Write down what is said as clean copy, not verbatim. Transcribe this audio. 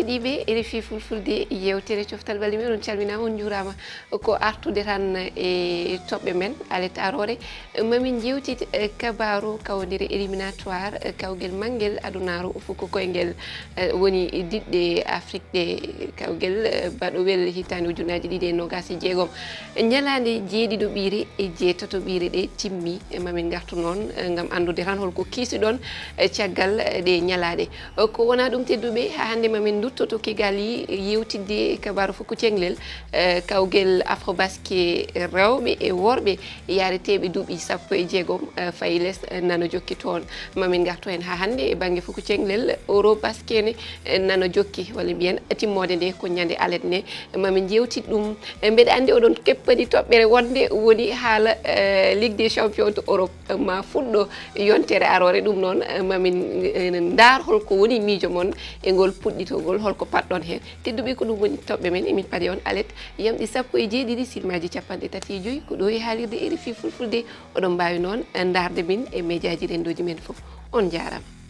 Kedibe RFI Fulfulde yewtere COFTAL-ɓALLI MEN on calminama on jurama ko artude tan e toɓɓe men Alat arore mamin jewti kabaru kawdiri éliminatoire kawgel mangel adunaru fuko koyngel woni didde Afrique de kawgel baɗowel hitande ujunaji ɗiɗi e nogas e jeegom ñalande jeeɗiɗo ɓiire e jeetato ɓiire ɗe timmi mamin gartu noon gam andude tan holko kiisi ɗon caggal ɗe ñalaɗe ko wona ɗum tedduɓe ha hande mamin duttoto Kigali yewtidde kabaru fuko cenglel kawgel afrobasque rewɓe e worɓe yareteɓe duuɓi 16 fayi less nano jokki toon mamin gartu hen ha hande e banggue fuko cenglel eurobasque ne nano jokki walla mbiyen timmode nde ko ñande Alat ne mamin jewtit ɗum mbeɗa andi oɗon keppadi toɓɓere wonde woni haala Ligue des champions de Europe ma fuɗɗo yontere arore ɗum noon mamin dar holko woni miijo mon e ngol puɗɗitogol holko patɗon hen tedduɓe ko ɗum woni toɓɓe men emin paadi on Alat yamɗi 17 silmaji 35 ko ɗo e haalirde RFI Fulfulde oɗon mbawi noon darde min e médiaji rendoji men foof on jarama.